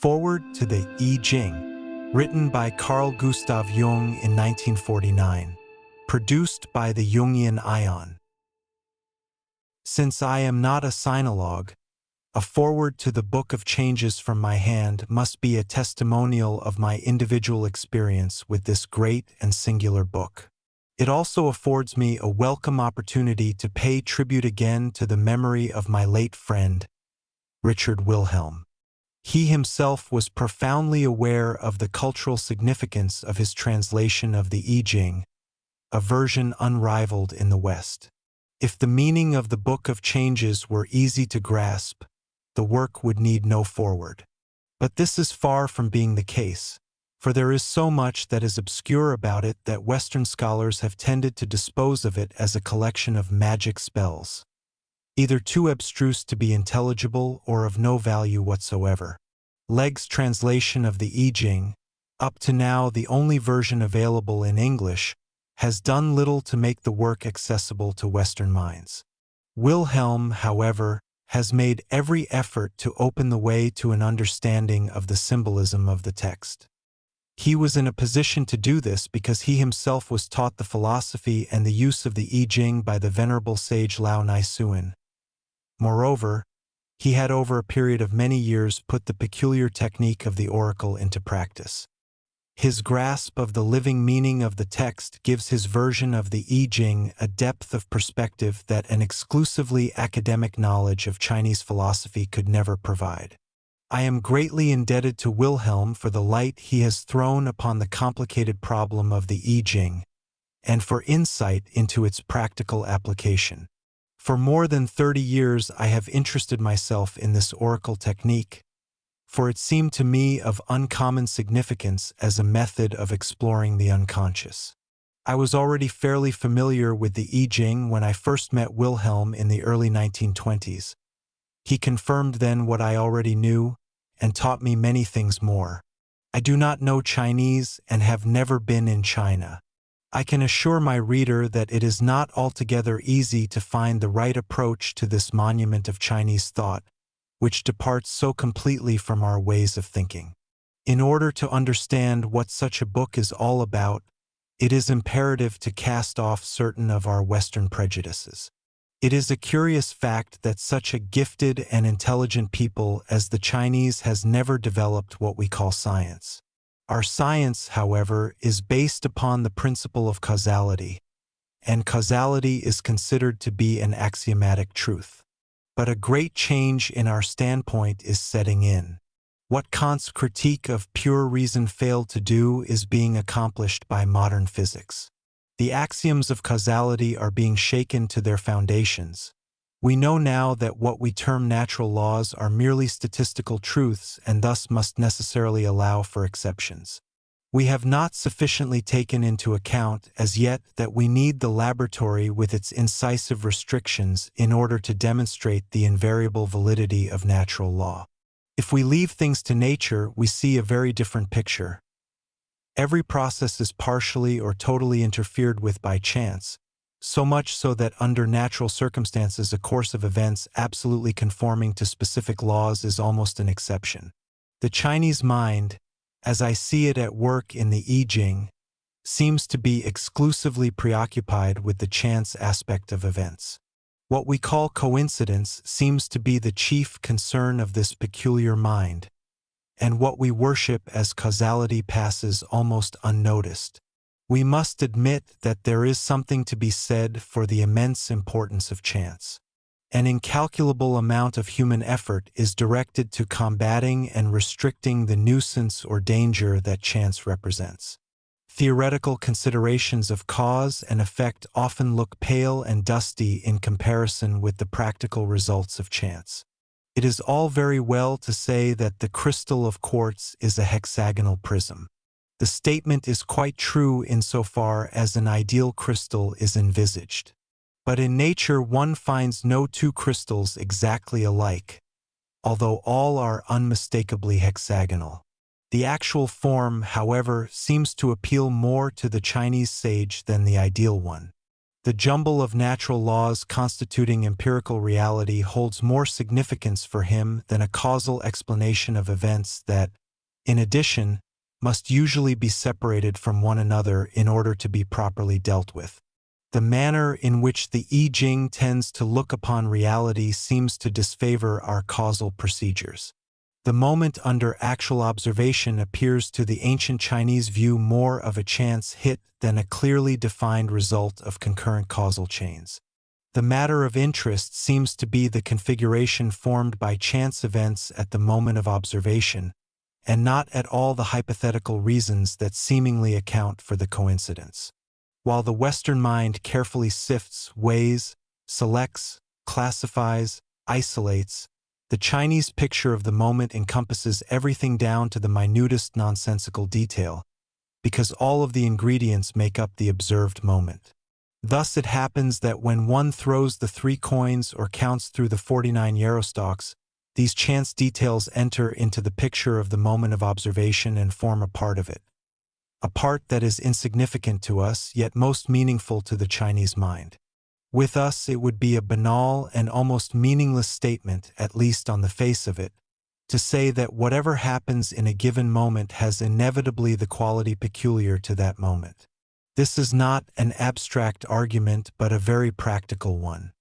Foreword to the I-Ching, written by Carl Gustav Jung in 1949, produced by the Jungian Aion. Since I am not a sinologue, a foreword to the Book of Changes from my hand must be a testimonial of my individual experience with this great and singular book. It also affords me a welcome opportunity to pay tribute again to the memory of my late friend, Richard Wilhelm. He himself was profoundly aware of the cultural significance of his translation of the I-Ching, a version unrivaled in the West. If the meaning of the Book of Changes were easy to grasp, the work would need no foreword. But this is far from being the case, for there is so much that is obscure about it that Western scholars have tended to dispose of it as a collection of magic spells, either too abstruse to be intelligible or of no value whatsoever. Legg's translation of the I-Ching, up to now the only version available in English, has done little to make the work accessible to Western minds. Wilhelm, however, has made every effort to open the way to an understanding of the symbolism of the text. He was in a position to do this because he himself was taught the philosophy and the use of the I-Ching by the venerable sage Lao Nisuan. Moreover, he had over a period of many years put the peculiar technique of the oracle into practice. His grasp of the living meaning of the text gives his version of the I-Ching a depth of perspective that an exclusively academic knowledge of Chinese philosophy could never provide. I am greatly indebted to Wilhelm for the light he has thrown upon the complicated problem of the I-Ching, and for insight into its practical application. For more than 30 years I have interested myself in this oracle technique, for it seemed to me of uncommon significance as a method of exploring the unconscious. I was already fairly familiar with the I-Ching when I first met Wilhelm in the early 1920s. He confirmed then what I already knew and taught me many things more. I do not know Chinese and have never been in China. I can assure my reader that it is not altogether easy to find the right approach to this monument of Chinese thought, which departs so completely from our ways of thinking. In order to understand what such a book is all about, it is imperative to cast off certain of our Western prejudices. It is a curious fact that such a gifted and intelligent people as the Chinese has never developed what we call science. Our science, however, is based upon the principle of causality, and causality is considered to be an axiomatic truth. But a great change in our standpoint is setting in. What Kant's critique of pure reason failed to do is being accomplished by modern physics. The axioms of causality are being shaken to their foundations. We know now that what we term natural laws are merely statistical truths and thus must necessarily allow for exceptions. We have not sufficiently taken into account as yet that we need the laboratory with its incisive restrictions in order to demonstrate the invariable validity of natural law. If we leave things to nature, we see a very different picture. Every process is partially or totally interfered with by chance, so much so that under natural circumstances a course of events absolutely conforming to specific laws is almost an exception. The Chinese mind, as I see it at work in the I-Ching, seems to be exclusively preoccupied with the chance aspect of events. What we call coincidence seems to be the chief concern of this peculiar mind, and what we worship as causality passes almost unnoticed. We must admit that there is something to be said for the immense importance of chance. An incalculable amount of human effort is directed to combating and restricting the nuisance or danger that chance represents. Theoretical considerations of cause and effect often look pale and dusty in comparison with the practical results of chance. It is all very well to say that the crystal of quartz is a hexagonal prism. The statement is quite true insofar as an ideal crystal is envisaged. But in nature one finds no two crystals exactly alike, although all are unmistakably hexagonal. The actual form, however, seems to appeal more to the Chinese sage than the ideal one. The jumble of natural laws constituting empirical reality holds more significance for him than a causal explanation of events that, in addition, must usually be separated from one another in order to be properly dealt with. The manner in which the I-Ching tends to look upon reality seems to disfavor our causal procedures. The moment under actual observation appears to the ancient Chinese view more of a chance hit than a clearly defined result of concurrent causal chains. The matter of interest seems to be the configuration formed by chance events at the moment of observation, and not at all the hypothetical reasons that seemingly account for the coincidence. While the Western mind carefully sifts, weighs, selects, classifies, isolates, the Chinese picture of the moment encompasses everything down to the minutest nonsensical detail, because all of the ingredients make up the observed moment. Thus it happens that when one throws the 3 coins or counts through the 49 yarrow stalks, these chance details enter into the picture of the moment of observation and form a part of it. A part that is insignificant to us, yet most meaningful to the Chinese mind. With us, it would be a banal and almost meaningless statement, at least on the face of it, to say that whatever happens in a given moment has inevitably the quality peculiar to that moment. This is not an abstract argument, but a very practical one.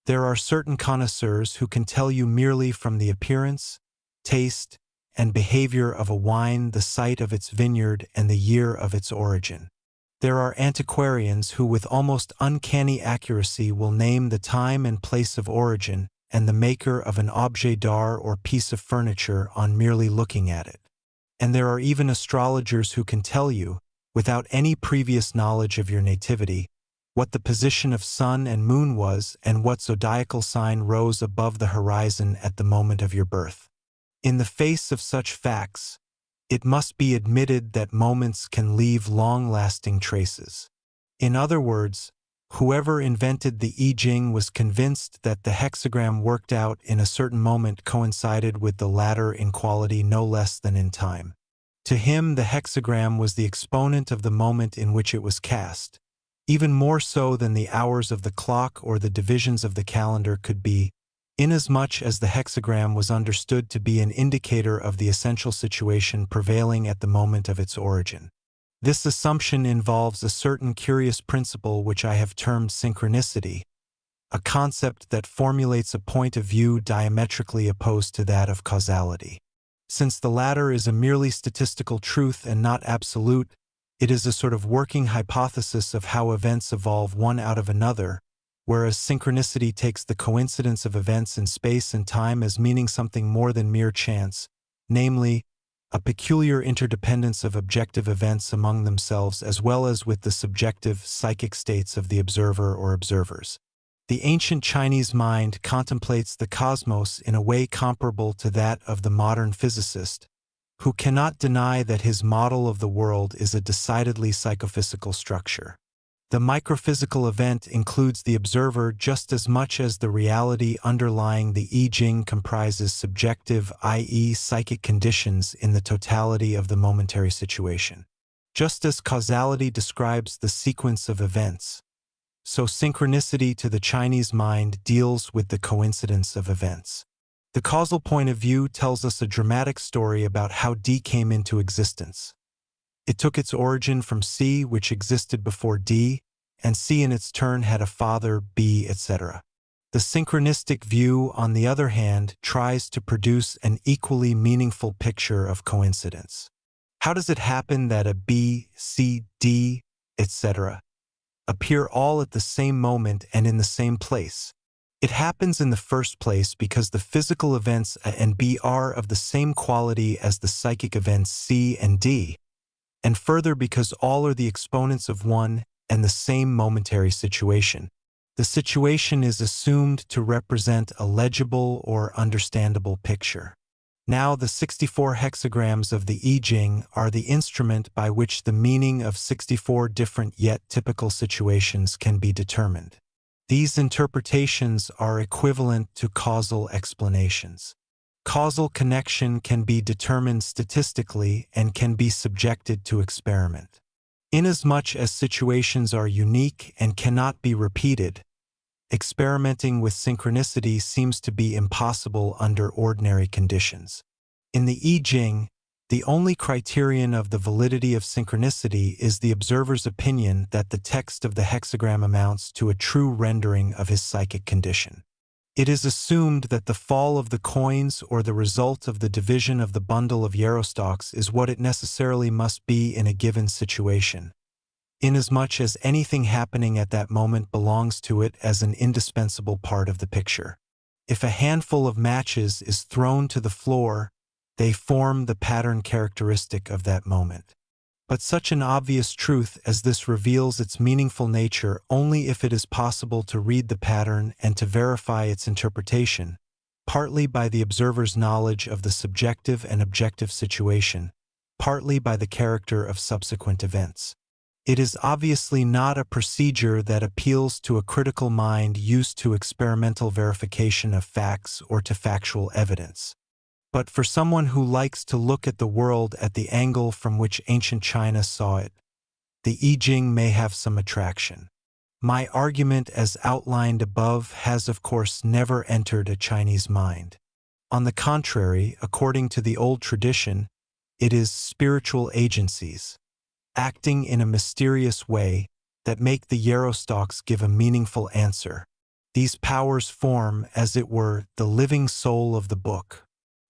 There are certain connoisseurs who can tell you merely from the appearance, taste, and behavior of a wine the site of its vineyard and the year of its origin. There are antiquarians who with almost uncanny accuracy will name the time and place of origin and the maker of an objet d'art or piece of furniture on merely looking at it. And there are even astrologers who can tell you, without any previous knowledge of your nativity, what the position of sun and moon was and what zodiacal sign rose above the horizon at the moment of your birth. In the face of such facts, it must be admitted that moments can leave long-lasting traces. In other words, whoever invented the I-Ching was convinced that the hexagram worked out in a certain moment coincided with the latter in quality no less than in time. To him, the hexagram was the exponent of the moment in which it was cast, even more so than the hours of the clock or the divisions of the calendar could be, inasmuch as the hexagram was understood to be an indicator of the essential situation prevailing at the moment of its origin. This assumption involves a certain curious principle which I have termed synchronicity, a concept that formulates a point of view diametrically opposed to that of causality. Since the latter is a merely statistical truth and not absolute, it is a sort of working hypothesis of how events evolve one out of another, whereas synchronicity takes the coincidence of events in space and time as meaning something more than mere chance, namely, a peculiar interdependence of objective events among themselves as well as with the subjective, psychic states of the observer or observers. The ancient Chinese mind contemplates the cosmos in a way comparable to that of the modern physicist, who cannot deny that his model of the world is a decidedly psychophysical structure. The microphysical event includes the observer just as much as the reality underlying the I-Ching comprises subjective, i.e., psychic conditions in the totality of the momentary situation. Just as causality describes the sequence of events, so synchronicity to the Chinese mind deals with the coincidence of events. The causal point of view tells us a dramatic story about how D came into existence. It took its origin from C, which existed before D, and C in its turn had a father, B, etc. The synchronistic view, on the other hand, tries to produce an equally meaningful picture of coincidence. How does it happen that a B, C, D, etc. appear all at the same moment and in the same place? It happens in the first place because the physical events A and B are of the same quality as the psychic events C and D, and further because all are the exponents of one and the same momentary situation. The situation is assumed to represent a legible or understandable picture. Now the 64 hexagrams of the I-Ching are the instrument by which the meaning of 64 different yet typical situations can be determined. These interpretations are equivalent to causal explanations. Causal connection can be determined statistically and can be subjected to experiment. Inasmuch as situations are unique and cannot be repeated, experimenting with synchronicity seems to be impossible under ordinary conditions. In the I-Ching, the only criterion of the validity of synchronicity is the observer's opinion that the text of the hexagram amounts to a true rendering of his psychic condition. It is assumed that the fall of the coins or the result of the division of the bundle of yarostocks is what it necessarily must be in a given situation, inasmuch as anything happening at that moment belongs to it as an indispensable part of the picture. If a handful of matches is thrown to the floor, they form the pattern characteristic of that moment. But such an obvious truth as this reveals its meaningful nature only if it is possible to read the pattern and to verify its interpretation, partly by the observer's knowledge of the subjective and objective situation, partly by the character of subsequent events. It is obviously not a procedure that appeals to a critical mind used to experimental verification of facts or to factual evidence. But for someone who likes to look at the world at the angle from which ancient China saw it, the I-Ching may have some attraction. My argument as outlined above has of course never entered a Chinese mind. On the contrary, according to the old tradition, it is spiritual agencies, acting in a mysterious way, that make the yarostocks give a meaningful answer. These powers form, as it were, the living soul of the book.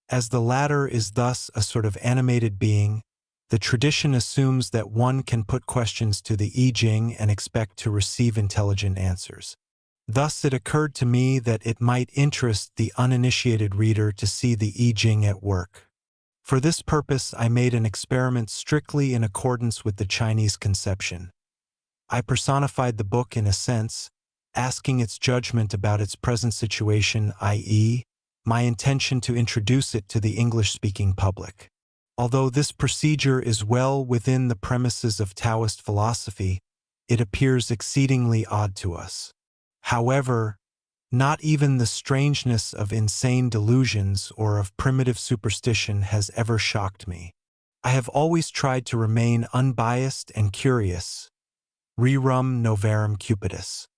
As the latter is thus a sort of animated being, the tradition assumes that one can put questions to the I-Ching and expect to receive intelligent answers. Thus it occurred to me that it might interest the uninitiated reader to see the I-Ching at work. For this purpose I made an experiment strictly in accordance with the Chinese conception. I personified the book in a sense, asking its judgment about its present situation, i.e., my intention to introduce it to the English-speaking public. Although this procedure is well within the premises of Taoist philosophy, it appears exceedingly odd to us. However, not even the strangeness of insane delusions or of primitive superstition has ever shocked me. I have always tried to remain unbiased and curious. Rerum novarum cupidus.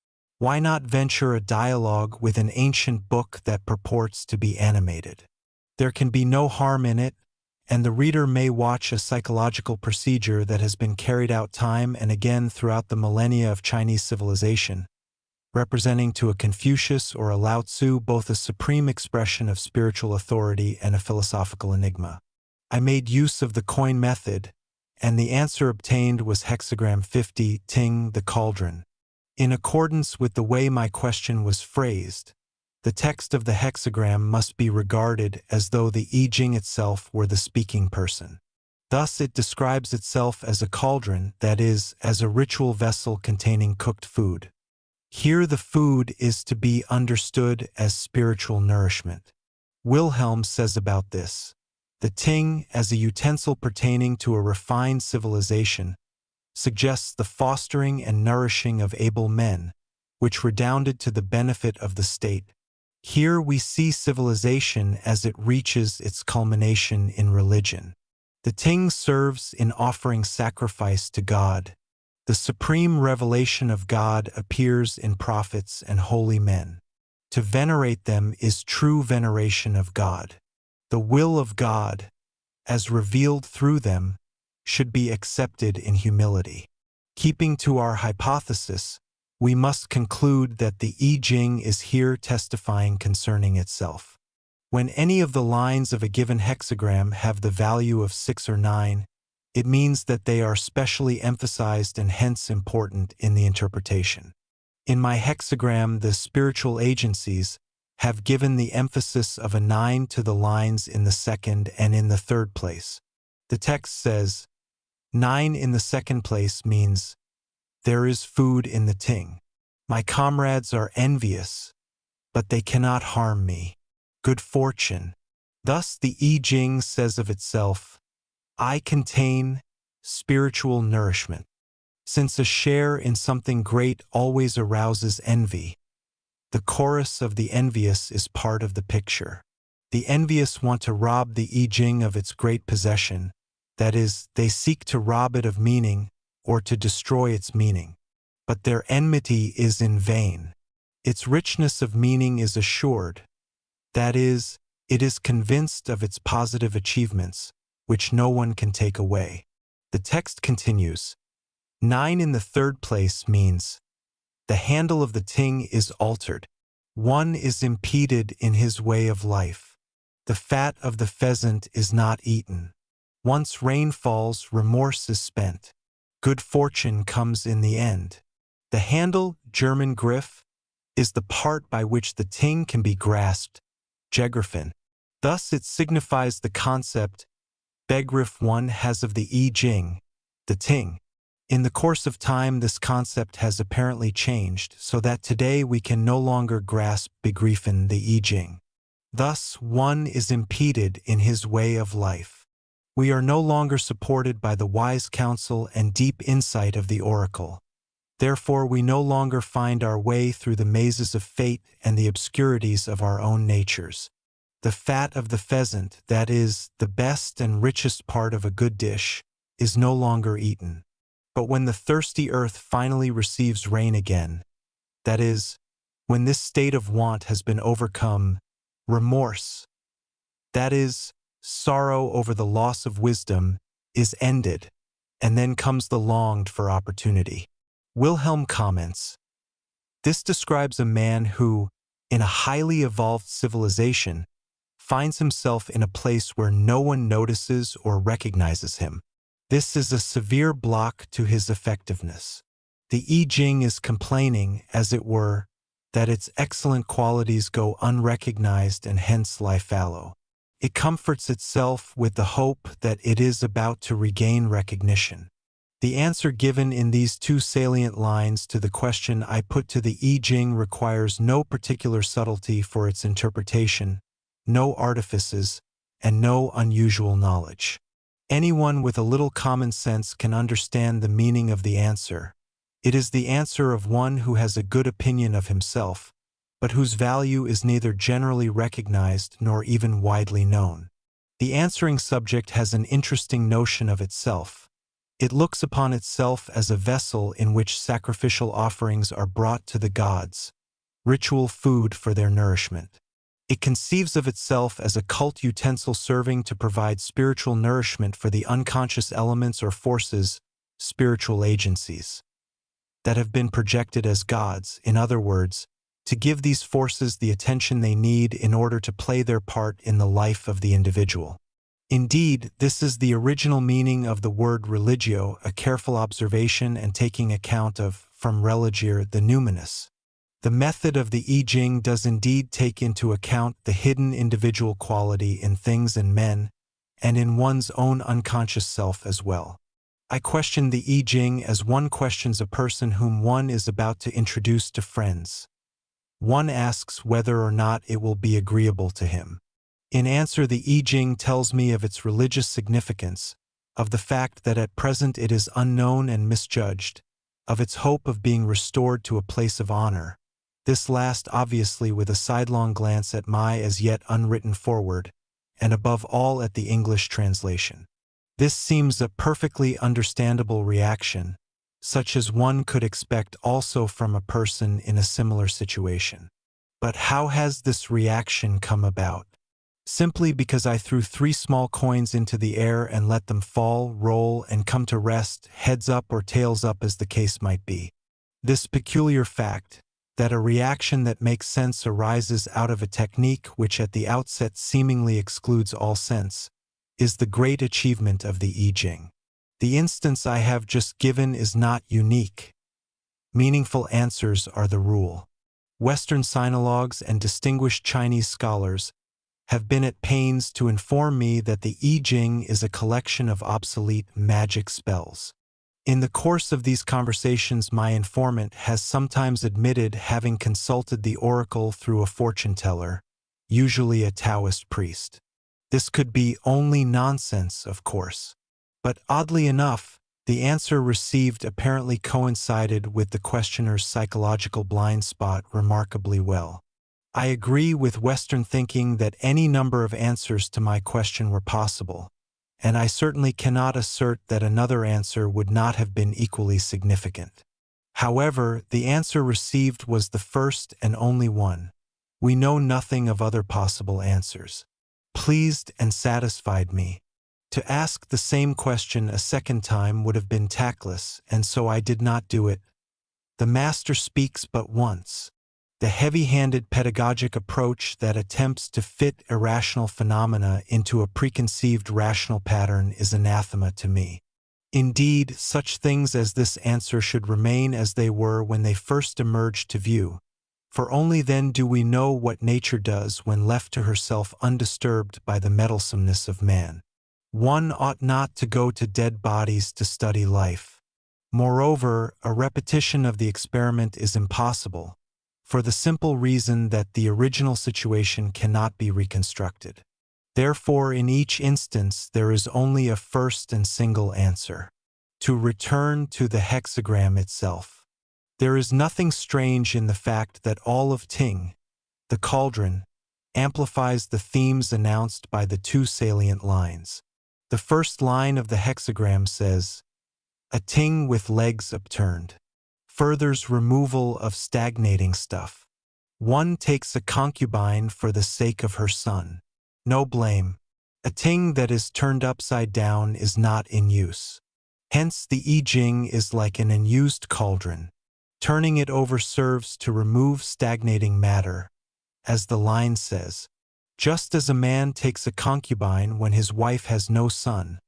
Why not venture a dialogue with an ancient book that purports to be animated? There can be no harm in it, and the reader may watch a psychological procedure that has been carried out time and again throughout the millennia of Chinese civilization, representing to a Confucius or a Lao Tzu both a supreme expression of spiritual authority and a philosophical enigma. I made use of the coin method, and the answer obtained was hexagram 50, Ting, the cauldron. In accordance with the way my question was phrased, the text of the hexagram must be regarded as though the I-Ching itself were the speaking person. Thus it describes itself as a cauldron, that is, as a ritual vessel containing cooked food. Here the food is to be understood as spiritual nourishment. Wilhelm says about this, the Ting, as a utensil pertaining to a refined civilization, suggests the fostering and nourishing of able men, which redounded to the benefit of the state. Here we see civilization as it reaches its culmination in religion. The Ting serves in offering sacrifice to God. The supreme revelation of God appears in prophets and holy men. To venerate them is true veneration of God. The will of God, as revealed through them, should be accepted in humility. Keeping to our hypothesis, we must conclude that the I-Ching is here testifying concerning itself. When any of the lines of a given hexagram have the value of 6 or 9, it means that they are specially emphasized and hence important in the interpretation. In my hexagram, the spiritual agencies have given the emphasis of a 9 to the lines in the second and in the third place. The text says, 9 in the second place means, there is food in the Ting. My comrades are envious, but they cannot harm me. Good fortune. Thus the I-Ching says of itself, I contain spiritual nourishment. Since a share in something great always arouses envy, the chorus of the envious is part of the picture. The envious want to rob the I-Ching of its great possession, that is, they seek to rob it of meaning, or to destroy its meaning. But their enmity is in vain. Its richness of meaning is assured. That is, it is convinced of its positive achievements, which no one can take away. The text continues. 9 in the third place means, the handle of the ting is altered. One is impeded in his way of life. The fat of the pheasant is not eaten. Once rain falls, remorse is spent. Good fortune comes in the end. The handle, German Griff, is the part by which the ting can be grasped, Gegraphen. Thus it signifies the concept Begriff one has of the I-Ching, the ting. In the course of time, this concept has apparently changed, so that today we can no longer grasp Begriffen the I-Ching. Thus, one is impeded in his way of life. We are no longer supported by the wise counsel and deep insight of the oracle. Therefore, we no longer find our way through the mazes of fate and the obscurities of our own natures. The fat of the pheasant, that is, the best and richest part of a good dish, is no longer eaten. But when the thirsty earth finally receives rain again, that is, when this state of want has been overcome, remorse, that is, sorrow over the loss of wisdom, is ended, and then comes the longed-for opportunity. Wilhelm comments, this describes a man who, in a highly evolved civilization, finds himself in a place where no one notices or recognizes him. This is a severe block to his effectiveness. The I-Ching is complaining, as it were, that its excellent qualities go unrecognized and hence lie fallow. It comforts itself with the hope that it is about to regain recognition. The answer given in these two salient lines to the question I put to the I-Ching requires no particular subtlety for its interpretation, no artifices, and no unusual knowledge. Anyone with a little common sense can understand the meaning of the answer. It is the answer of one who has a good opinion of himself, but whose value is neither generally recognized nor even widely known. The answering subject has an interesting notion of itself. It looks upon itself as a vessel in which sacrificial offerings are brought to the gods, ritual food for their nourishment. It conceives of itself as a cult utensil serving to provide spiritual nourishment for the unconscious elements or forces, spiritual agencies, that have been projected as gods, in other words, to give these forces the attention they need in order to play their part in the life of the individual. Indeed, this is the original meaning of the word religio, a careful observation and taking account of, from religere, the numinous. The method of the I-Ching does indeed take into account the hidden individual quality in things and men, and in one's own unconscious self as well. I question the I-Ching as one questions a person whom one is about to introduce to friends. One asks whether or not it will be agreeable to him. In answer, the I-Ching tells me of its religious significance, of the fact that at present it is unknown and misjudged, of its hope of being restored to a place of honor. This last obviously with a sidelong glance at my as yet unwritten foreword, and above all at the English translation. This seems a perfectly understandable reaction, such as one could expect also from a person in a similar situation. But how has this reaction come about? Simply because I threw 3 small coins into the air and let them fall, roll, and come to rest, heads up or tails up as the case might be. This peculiar fact, that a reaction that makes sense arises out of a technique which at the outset seemingly excludes all sense, is the great achievement of the I-Ching. The instance I have just given is not unique. Meaningful answers are the rule. Western sinologues and distinguished Chinese scholars have been at pains to inform me that the I-Ching is a collection of obsolete magic spells. In the course of these conversations, my informant has sometimes admitted having consulted the oracle through a fortune-teller, usually a Taoist priest. This could be only nonsense, of course. But oddly enough, the answer received apparently coincided with the questioner's psychological blind spot remarkably well. I agree with Western thinking that any number of answers to my question were possible, and I certainly cannot assert that another answer would not have been equally significant. However, the answer received was the first and only one. We know nothing of other possible answers. Pleased and satisfied me. To ask the same question a second time would have been tactless, and so I did not do it. The master speaks but once. The heavy-handed pedagogic approach that attempts to fit irrational phenomena into a preconceived rational pattern is anathema to me. Indeed, such things as this answer should remain as they were when they first emerged to view, for only then do we know what nature does when left to herself undisturbed by the meddlesomeness of man. One ought not to go to dead bodies to study life. Moreover, a repetition of the experiment is impossible, for the simple reason that the original situation cannot be reconstructed. Therefore, in each instance, there is only a first and single answer. To return to the hexagram itself. There is nothing strange in the fact that all of Ting, the cauldron, amplifies the themes announced by the two salient lines. The first line of the hexagram says, "A Ting with legs upturned," furthers removal of stagnating stuff. One takes a concubine for the sake of her son. No blame. A Ting that is turned upside down is not in use. Hence the I-Ching is like an unused cauldron. Turning it over serves to remove stagnating matter. As the line says, just as a man takes a concubine when his wife has no son,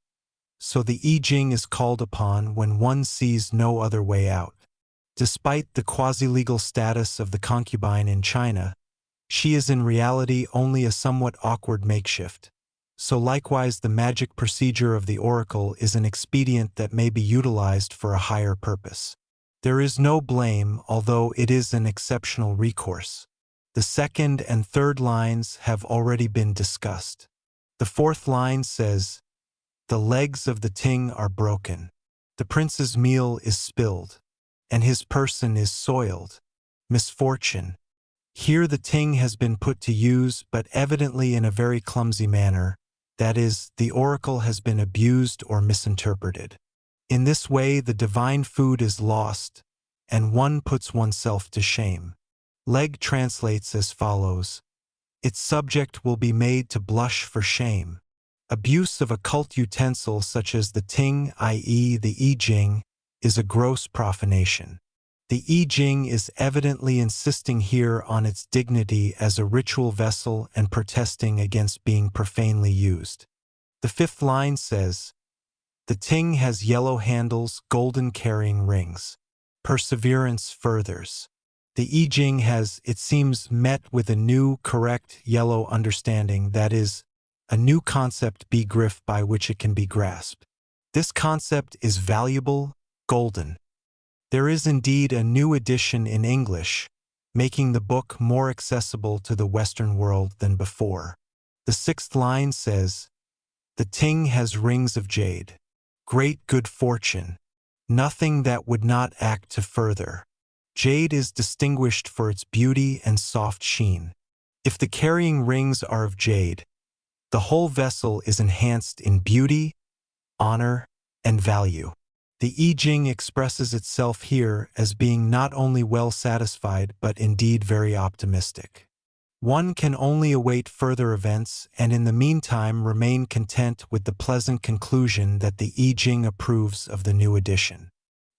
so the I-Ching is called upon when one sees no other way out. Despite the quasi-legal status of the concubine in China, she is in reality only a somewhat awkward makeshift. So likewise the magic procedure of the oracle is an expedient that may be utilized for a higher purpose. There is no blame, although it is an exceptional recourse. The second and third lines have already been discussed. The fourth line says, "The legs of the Ting are broken. The prince's meal is spilled, and his person is soiled. Misfortune." Here the Ting has been put to use, but evidently in a very clumsy manner. That is, the oracle has been abused or misinterpreted. In this way, the divine food is lost, and one puts oneself to shame. Leg translates as follows: its subject will be made to blush for shame. Abuse of a cult utensil such as the Ting, i.e. the I-Ching, is a gross profanation. The I-Ching is evidently insisting here on its dignity as a ritual vessel and protesting against being profanely used. The fifth line says, "The Ting has yellow handles, golden carrying rings. Perseverance furthers." The I-Ching has, it seems, met with a new, correct, yellow understanding, that is, a new concept grif by which it can be grasped. This concept is valuable, golden. There is indeed a new edition in English, making the book more accessible to the Western world than before. The sixth line says, "The Ting has rings of jade. Great good fortune. Nothing that would not act to further." Jade is distinguished for its beauty and soft sheen. If the carrying rings are of jade, the whole vessel is enhanced in beauty, honor, and value. The I-Ching expresses itself here as being not only well satisfied but indeed very optimistic. One can only await further events and in the meantime remain content with the pleasant conclusion that the I-Ching approves of the new edition.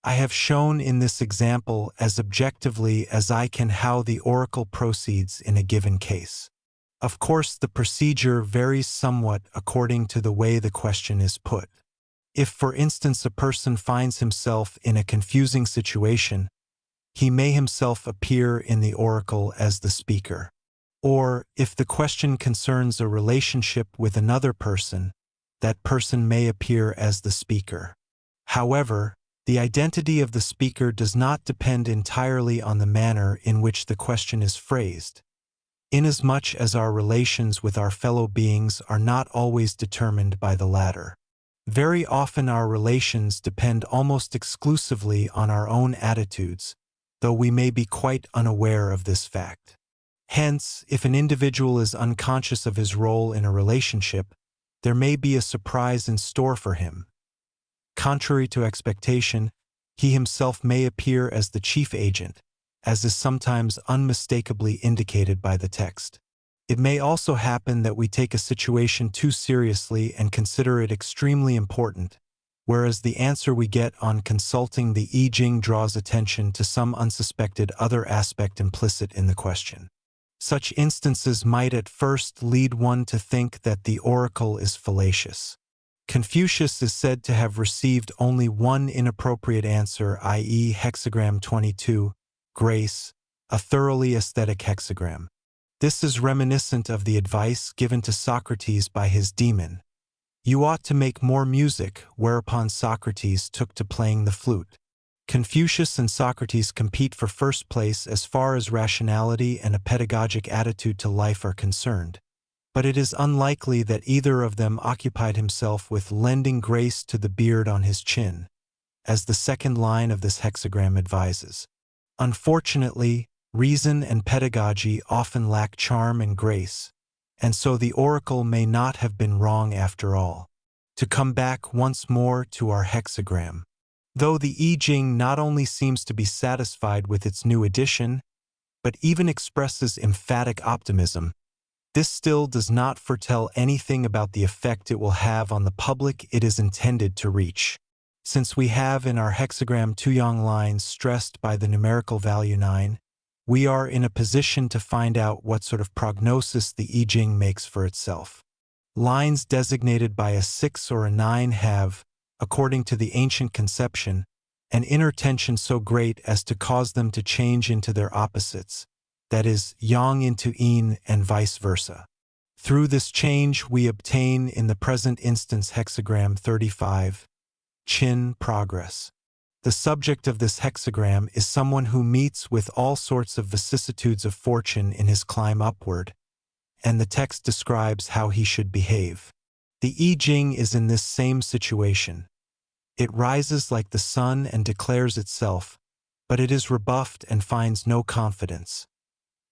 I have shown in this example as objectively as I can how the oracle proceeds in a given case. Of course, the procedure varies somewhat according to the way the question is put. If, for instance, a person finds himself in a confusing situation, he may himself appear in the oracle as the speaker. Or, if the question concerns a relationship with another person, that person may appear as the speaker. However, the identity of the speaker does not depend entirely on the manner in which the question is phrased, inasmuch as our relations with our fellow beings are not always determined by the latter. Very often our relations depend almost exclusively on our own attitudes, though we may be quite unaware of this fact. Hence, if an individual is unconscious of his role in a relationship, there may be a surprise in store for him. Contrary to expectation, he himself may appear as the chief agent, as is sometimes unmistakably indicated by the text. It may also happen that we take a situation too seriously and consider it extremely important, whereas the answer we get on consulting the I-Ching draws attention to some unsuspected other aspect implicit in the question. Such instances might at first lead one to think that the oracle is fallacious. Confucius is said to have received only one inappropriate answer, i.e. hexagram 22, grace, a thoroughly aesthetic hexagram. This is reminiscent of the advice given to Socrates by his demon. You ought to make more music, whereupon Socrates took to playing the flute. Confucius and Socrates compete for first place as far as rationality and a pedagogic attitude to life are concerned, but it is unlikely that either of them occupied himself with lending grace to the beard on his chin, as the second line of this hexagram advises. Unfortunately, reason and pedagogy often lack charm and grace, and so the oracle may not have been wrong after all. To come back once more to our hexagram. Though the I-Ching not only seems to be satisfied with its new addition, but even expresses emphatic optimism, this still does not foretell anything about the effect it will have on the public it is intended to reach. Since we have in our hexagram two yang lines stressed by the numerical value 9, we are in a position to find out what sort of prognosis the I-Ching makes for itself. Lines designated by a 6 or a 9 have, according to the ancient conception, an inner tension so great as to cause them to change into their opposites, that is, yang into yin and vice versa. Through this change we obtain in the present instance hexagram 35, chin progress. The subject of this hexagram is someone who meets with all sorts of vicissitudes of fortune in his climb upward, and the text describes how he should behave. The I-Ching is in this same situation. It rises like the sun and declares itself, but it is rebuffed and finds no confidence.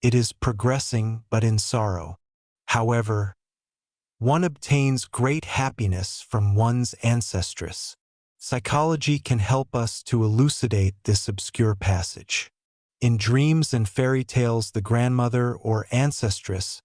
It is progressing, but in sorrow. However, one obtains great happiness from one's ancestress. Psychology can help us to elucidate this obscure passage. In dreams and fairy tales, the grandmother or ancestress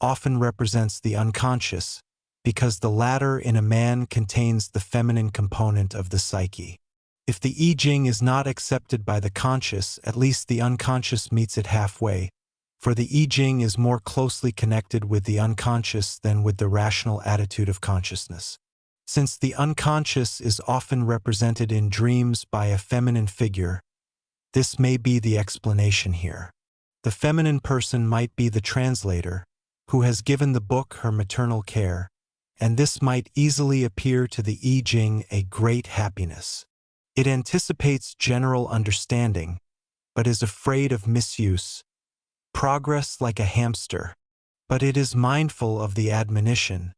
often represents the unconscious, because the latter in a man contains the feminine component of the psyche. If the I-Ching is not accepted by the conscious, at least the unconscious meets it halfway, for the I-Ching is more closely connected with the unconscious than with the rational attitude of consciousness. Since the unconscious is often represented in dreams by a feminine figure, this may be the explanation here. The feminine person might be the translator, who has given the book her maternal care, and this might easily appear to the I-Ching a great happiness. It anticipates general understanding, but is afraid of misuse, progress like a hamster, but it is mindful of the admonition,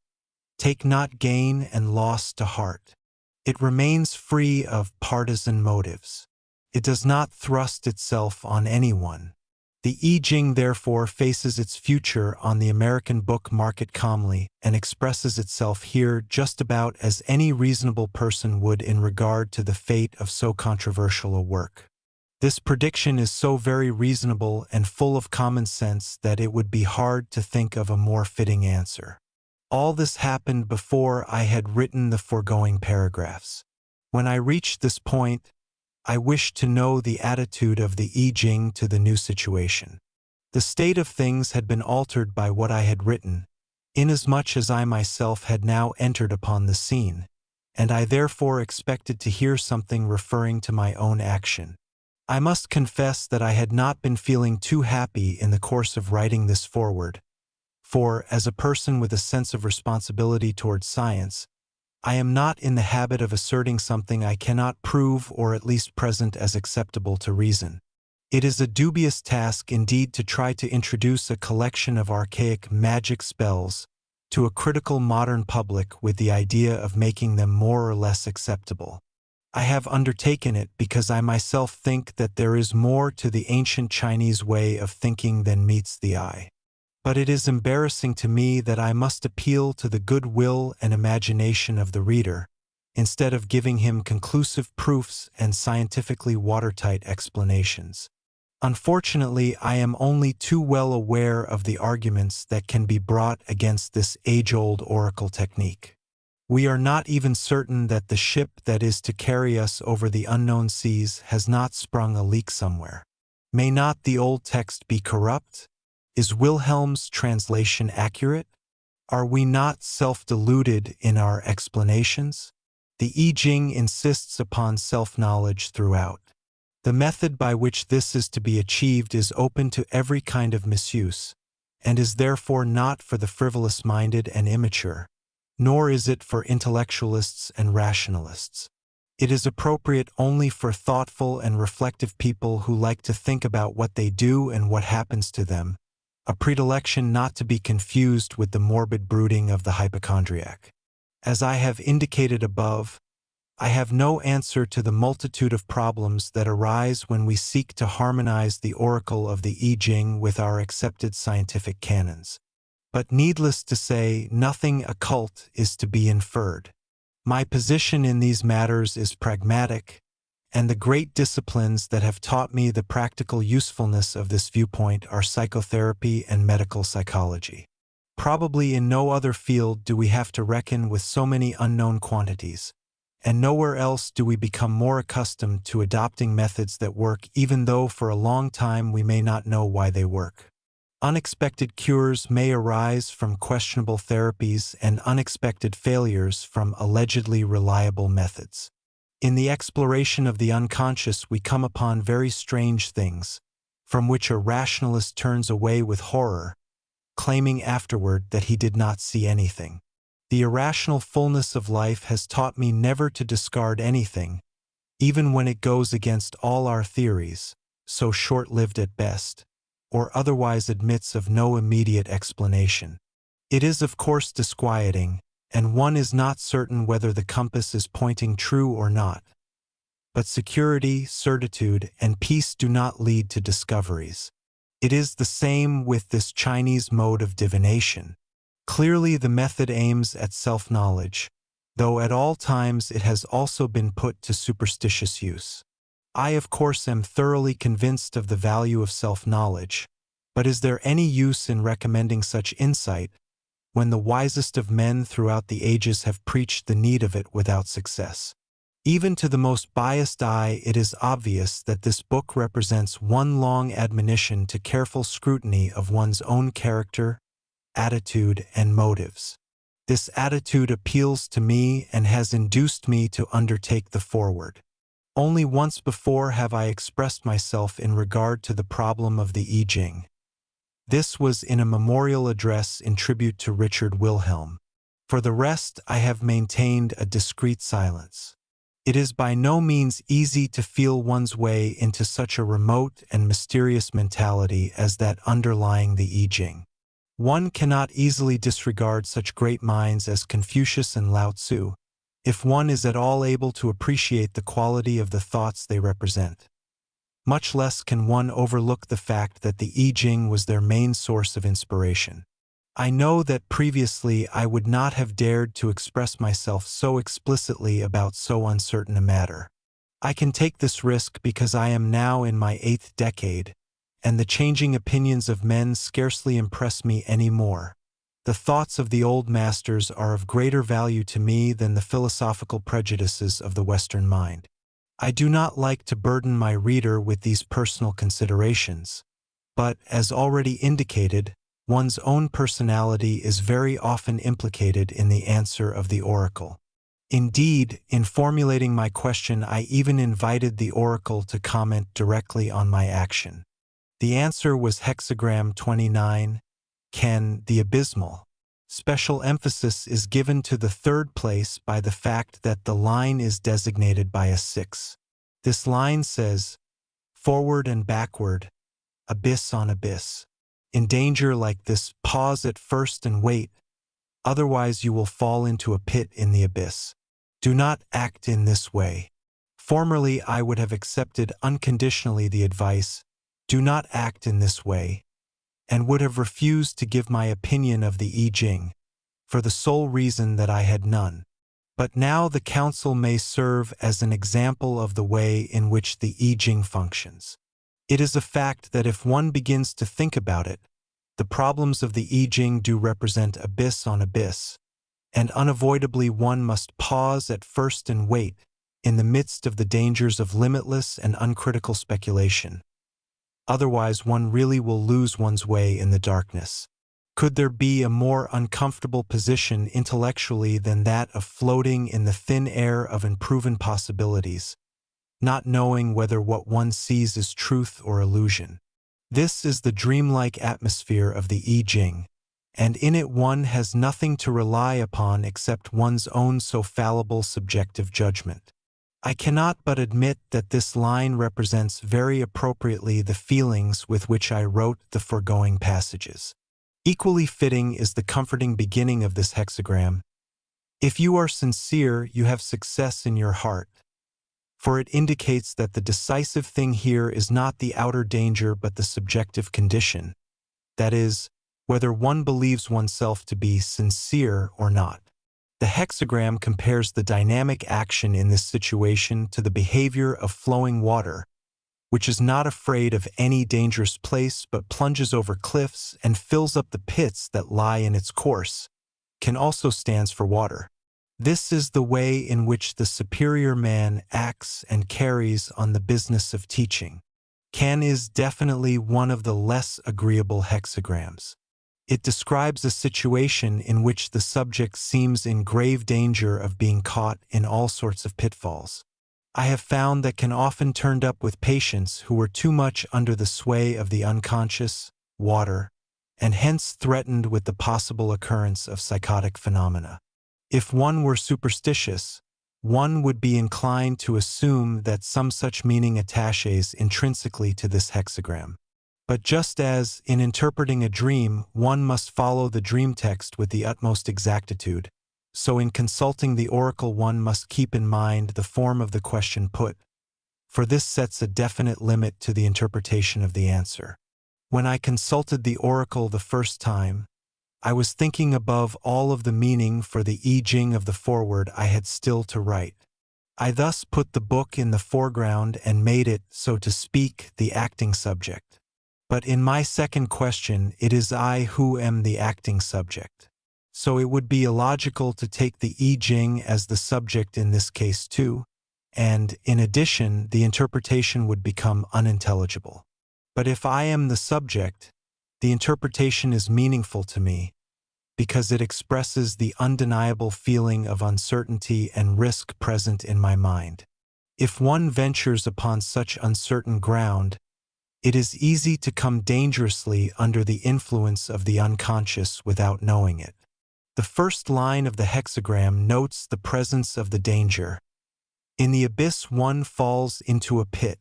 take not gain and loss to heart. It remains free of partisan motives. It does not thrust itself on anyone. The I-Ching therefore faces its future on the American book market calmly and expresses itself here just about as any reasonable person would in regard to the fate of so controversial a work. This prediction is so very reasonable and full of common sense that it would be hard to think of a more fitting answer. All this happened before I had written the foregoing paragraphs. When I reached this point, I wished to know the attitude of the I-Ching to the new situation. The state of things had been altered by what I had written, inasmuch as I myself had now entered upon the scene, and I therefore expected to hear something referring to my own action. I must confess that I had not been feeling too happy in the course of writing this foreword, for, as a person with a sense of responsibility towards science, I am not in the habit of asserting something I cannot prove or at least present as acceptable to reason. It is a dubious task indeed to try to introduce a collection of archaic magic spells to a critical modern public with the idea of making them more or less acceptable. I have undertaken it because I myself think that there is more to the ancient Chinese way of thinking than meets the eye. But it is embarrassing to me that I must appeal to the goodwill and imagination of the reader, instead of giving him conclusive proofs and scientifically watertight explanations. Unfortunately, I am only too well aware of the arguments that can be brought against this age-old oracle technique. We are not even certain that the ship that is to carry us over the unknown seas has not sprung a leak somewhere. May not the old text be corrupt? Is Wilhelm's translation accurate? Are we not self-deluded in our explanations? The I-Ching insists upon self-knowledge throughout. The method by which this is to be achieved is open to every kind of misuse, and is therefore not for the frivolous-minded and immature, nor is it for intellectualists and rationalists. It is appropriate only for thoughtful and reflective people who like to think about what they do and what happens to them, a predilection not to be confused with the morbid brooding of the hypochondriac. As I have indicated above, I have no answer to the multitude of problems that arise when we seek to harmonize the oracle of the I-Ching with our accepted scientific canons. But needless to say, nothing occult is to be inferred. My position in these matters is pragmatic, and the great disciplines that have taught me the practical usefulness of this viewpoint are psychotherapy and medical psychology. Probably in no other field do we have to reckon with so many unknown quantities, and nowhere else do we become more accustomed to adopting methods that work even though for a long time we may not know why they work. Unexpected cures may arise from questionable therapies and unexpected failures from allegedly reliable methods. In the exploration of the unconscious, we come upon very strange things, from which a rationalist turns away with horror, claiming afterward that he did not see anything. The irrational fullness of life has taught me never to discard anything, even when it goes against all our theories, so short-lived at best, or otherwise admits of no immediate explanation. It is of course disquieting, and one is not certain whether the compass is pointing true or not. But security, certitude, and peace do not lead to discoveries. It is the same with this Chinese mode of divination. Clearly the method aims at self-knowledge, though at all times it has also been put to superstitious use. I of course am thoroughly convinced of the value of self-knowledge, but is there any use in recommending such insight when the wisest of men throughout the ages have preached the need of it without success? Even to the most biased eye, it is obvious that this book represents one long admonition to careful scrutiny of one's own character, attitude, and motives. This attitude appeals to me and has induced me to undertake the Foreword. Only once before have I expressed myself in regard to the problem of the I-Ching. This was in a memorial address in tribute to Richard Wilhelm. For the rest, I have maintained a discreet silence. It is by no means easy to feel one's way into such a remote and mysterious mentality as that underlying the I-Ching. One cannot easily disregard such great minds as Confucius and Lao Tzu, if one is at all able to appreciate the quality of the thoughts they represent. Much less can one overlook the fact that the I-Ching was their main source of inspiration. I know that previously I would not have dared to express myself so explicitly about so uncertain a matter. I can take this risk because I am now in my 8th decade, and the changing opinions of men scarcely impress me any more. The thoughts of the old masters are of greater value to me than the philosophical prejudices of the Western mind. I do not like to burden my reader with these personal considerations, but, as already indicated, one's own personality is very often implicated in the answer of the oracle. Indeed, in formulating my question, I even invited the oracle to comment directly on my action. The answer was hexagram 29, Ken, the abysmal. Special emphasis is given to the third place by the fact that the line is designated by a 6. This line says, forward and backward, abyss on abyss. In danger like this, pause at first and wait, otherwise you will fall into a pit in the abyss. Do not act in this way. Formerly I would have accepted unconditionally the advice, do not act in this way. and would have refused to give my opinion of the I-Ching, for the sole reason that I had none. But now the council may serve as an example of the way in which the I-Ching functions. It is a fact that if one begins to think about it, the problems of the I-Ching do represent abyss on abyss, and unavoidably one must pause at first and wait in the midst of the dangers of limitless and uncritical speculation. Otherwise, one really will lose one's way in the darkness. Could there be a more uncomfortable position intellectually than that of floating in the thin air of unproven possibilities, not knowing whether what one sees is truth or illusion? This is the dreamlike atmosphere of the I-Ching, and in it one has nothing to rely upon except one's own so fallible subjective judgment. I cannot but admit that this line represents very appropriately the feelings with which I wrote the foregoing passages. Equally fitting is the comforting beginning of this hexagram. If you are sincere, you have success in your heart, for it indicates that the decisive thing here is not the outer danger but the subjective condition, that is, whether one believes oneself to be sincere or not. The hexagram compares the dynamic action in this situation to the behavior of flowing water, which is not afraid of any dangerous place but plunges over cliffs and fills up the pits that lie in its course, can also stands for water. This is the way in which the superior man acts and carries on the business of teaching. Can is definitely one of the less agreeable hexagrams. It describes a situation in which the subject seems in grave danger of being caught in all sorts of pitfalls. I have found that can often turned up with patients who were too much under the sway of the unconscious, water, and hence threatened with the possible occurrence of psychotic phenomena. If one were superstitious, one would be inclined to assume that some such meaning attaches intrinsically to this hexagram. But just as, in interpreting a dream, one must follow the dream text with the utmost exactitude, so in consulting the oracle one must keep in mind the form of the question put, for this sets a definite limit to the interpretation of the answer. When I consulted the oracle the first time, I was thinking above all of the meaning for the I-Ching of the foreword I had still to write. I thus put the book in the foreground and made it, so to speak, the acting subject. But in my second question, it is I who am the acting subject. So it would be illogical to take the I-Ching as the subject in this case too, and, in addition, the interpretation would become unintelligible. But if I am the subject, the interpretation is meaningful to me, because it expresses the undeniable feeling of uncertainty and risk present in my mind. If one ventures upon such uncertain ground, it is easy to come dangerously under the influence of the unconscious without knowing it. The first line of the hexagram notes the presence of the danger. In the abyss one falls into a pit.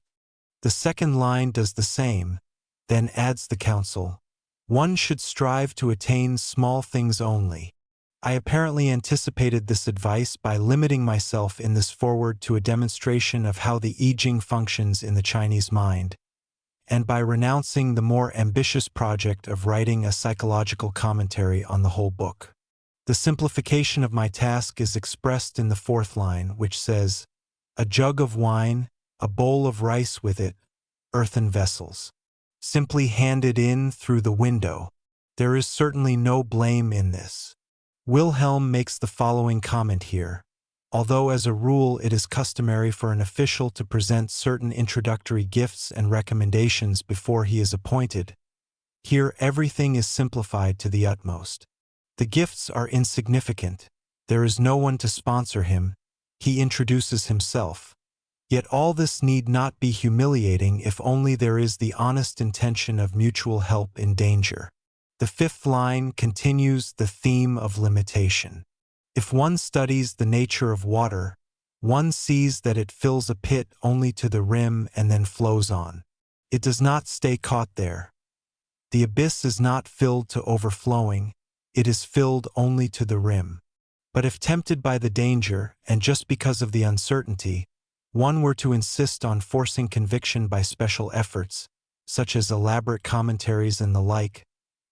The second line does the same, then adds the counsel. One should strive to attain small things only. I apparently anticipated this advice by limiting myself in this foreword to a demonstration of how the I-Ching functions in the Chinese mind, and by renouncing the more ambitious project of writing a psychological commentary on the whole book. The simplification of my task is expressed in the fourth line, which says, "A jug of wine, a bowl of rice with it, earthen vessels. Simply handed in through the window. There is certainly no blame in this." Wilhelm makes the following comment here. Although as a rule it is customary for an official to present certain introductory gifts and recommendations before he is appointed, here everything is simplified to the utmost. The gifts are insignificant. There is no one to sponsor him. He introduces himself. Yet all this need not be humiliating if only there is the honest intention of mutual help in danger. The fifth line continues the theme of limitation. If one studies the nature of water, one sees that it fills a pit only to the rim and then flows on. It does not stay caught there. The abyss is not filled to overflowing, it is filled only to the rim. But if tempted by the danger, and just because of the uncertainty, one were to insist on forcing conviction by special efforts, such as elaborate commentaries and the like,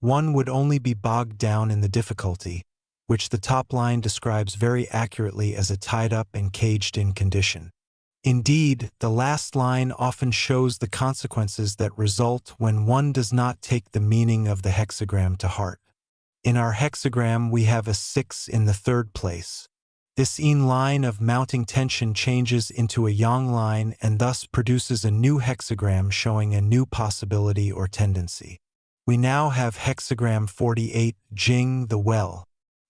one would only be bogged down in the difficulty, which the top line describes very accurately as a tied-up and caged-in condition. Indeed, the last line often shows the consequences that result when one does not take the meaning of the hexagram to heart. In our hexagram, we have a 6 in the third place. This yin line of mounting tension changes into a yang line and thus produces a new hexagram showing a new possibility or tendency. We now have hexagram 48, Jing, the well.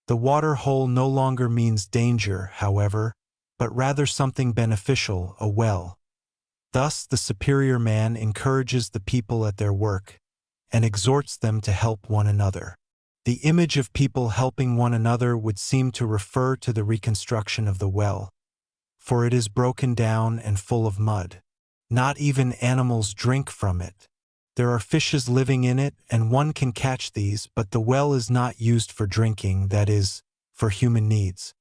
The water hole no longer means danger, however, but rather something beneficial, a well. Thus, the superior man encourages the people at their work and exhorts them to help one another. The image of people helping one another would seem to refer to the reconstruction of the well, for it is broken down and full of mud. Not even animals drink from it. There are fishes living in it, and one can catch these, but the well is not used for drinking, that is, for human needs.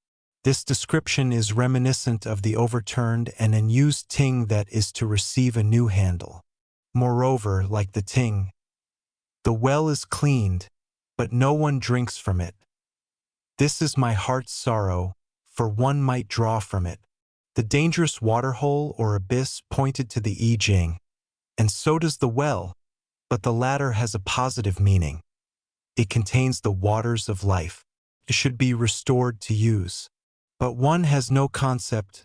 This description is reminiscent of the overturned and unused ting that is to receive a new handle. Moreover, like the ting, the well is cleaned, but no one drinks from it. This is my heart's sorrow, for one might draw from it. The dangerous waterhole or abyss pointed to the I-Ching, and so does the well, but the latter has a positive meaning. It contains the waters of life. It should be restored to use. But one has no concept,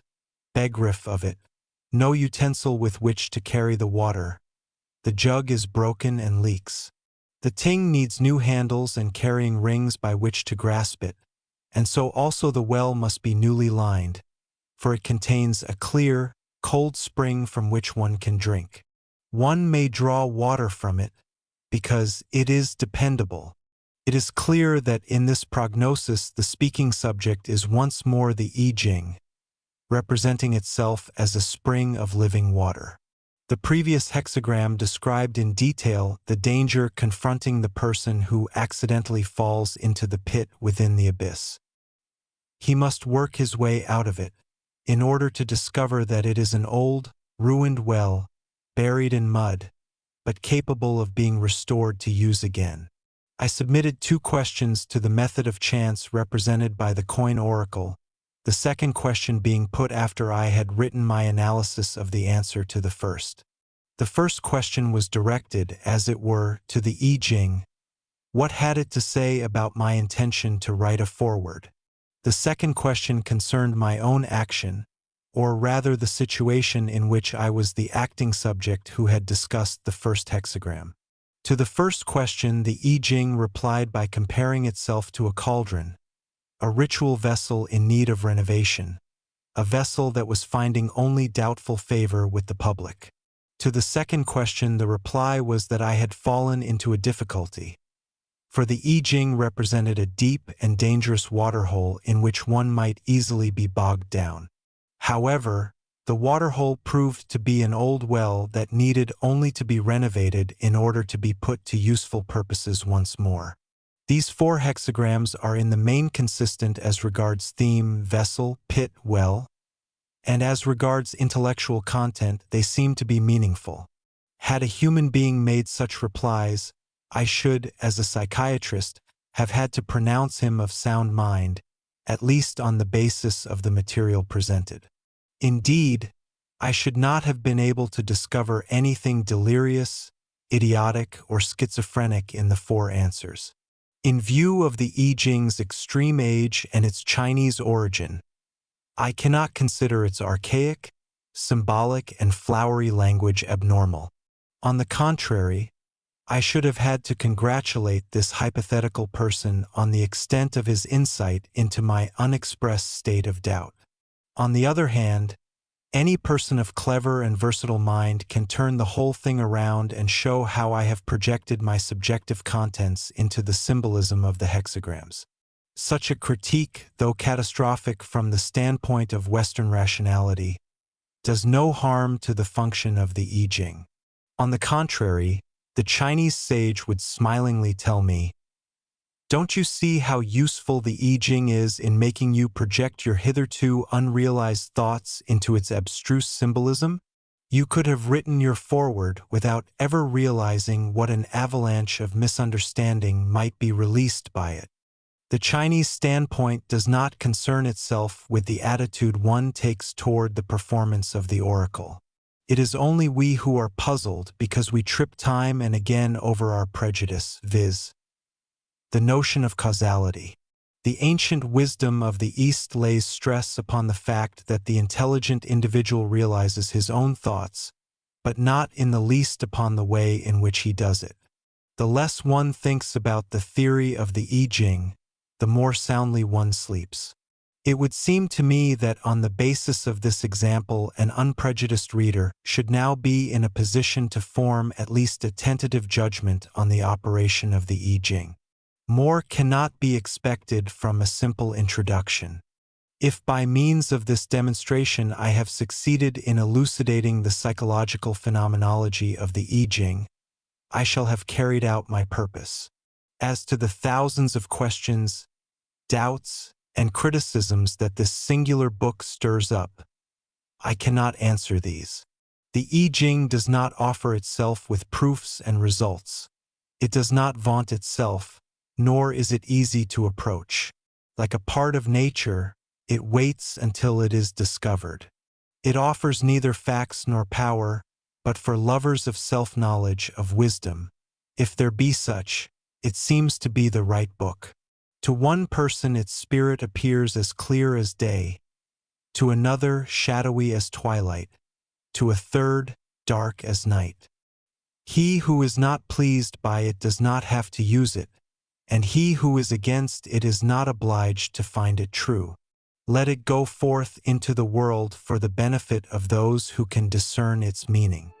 begriff of it, no utensil with which to carry the water. The jug is broken and leaks. The ting needs new handles and carrying rings by which to grasp it, and so also the well must be newly lined, for it contains a clear, cold spring from which one can drink. One may draw water from it, because it is dependable. It is clear that in this prognosis the speaking subject is once more the I-Ching, representing itself as a spring of living water. The previous hexagram described in detail the danger confronting the person who accidentally falls into the pit within the abyss. He must work his way out of it, in order to discover that it is an old, ruined well, buried in mud, but capable of being restored to use again. I submitted 2 questions to the method of chance represented by the coin oracle, the second question being put after I had written my analysis of the answer to the first. The first question was directed, as it were, to the I-Ching. What had it to say about my intention to write a foreword? The second question concerned my own action, or rather the situation in which I was the acting subject who had discussed the first hexagram. To the first question, the I-Ching replied by comparing itself to a cauldron, a ritual vessel in need of renovation, a vessel that was finding only doubtful favor with the public. To the second question, the reply was that I had fallen into a difficulty, for the I-Ching represented a deep and dangerous waterhole in which one might easily be bogged down. However, the waterhole proved to be an old well that needed only to be renovated in order to be put to useful purposes once more. These 4 hexagrams are in the main consistent as regards theme, vessel, pit, well, and as regards intellectual content, they seem to be meaningful. Had a human being made such replies, I should, as a psychiatrist, have had to pronounce him of sound mind, at least on the basis of the material presented. Indeed, I should not have been able to discover anything delirious, idiotic, or schizophrenic in the 4 answers. In view of the I-Ching's extreme age and its Chinese origin, I cannot consider its archaic, symbolic, and flowery language abnormal. On the contrary, I should have had to congratulate this hypothetical person on the extent of his insight into my unexpressed state of doubt. On the other hand, any person of clever and versatile mind can turn the whole thing around and show how I have projected my subjective contents into the symbolism of the hexagrams. Such a critique, though catastrophic from the standpoint of Western rationality, does no harm to the function of the I-Ching. On the contrary, the Chinese sage would smilingly tell me, "Don't you see how useful the I-Ching is in making you project your hitherto unrealized thoughts into its abstruse symbolism? You could have written your foreword without ever realizing what an avalanche of misunderstanding might be released by it. The Chinese standpoint does not concern itself with the attitude one takes toward the performance of the oracle. It is only we who are puzzled because we trip time and again over our prejudice, viz. the notion of causality. The ancient wisdom of the East lays stress upon the fact that the intelligent individual realizes his own thoughts, but not in the least upon the way in which he does it. The less one thinks about the theory of the I-Ching, the more soundly one sleeps. It would seem to me that on the basis of this example, an unprejudiced reader should now be in a position to form at least a tentative judgment on the operation of the I-Ching. More cannot be expected from a simple introduction. If by means of this demonstration I have succeeded in elucidating the psychological phenomenology of the I-Ching, I shall have carried out my purpose. As to the thousands of questions, doubts, and criticisms that this singular book stirs up, I cannot answer these. The I-Ching does not offer itself with proofs and results. It does not vaunt itself, nor is it easy to approach. Like a part of nature, it waits until it is discovered. It offers neither facts nor power, but for lovers of self-knowledge, of wisdom, if there be such, it seems to be the right book. To one person its spirit appears as clear as day, to another shadowy as twilight, to a third dark as night. He who is not pleased by it does not have to use it, and he who is against it is not obliged to find it true. Let it go forth into the world for the benefit of those who can discern its meaning.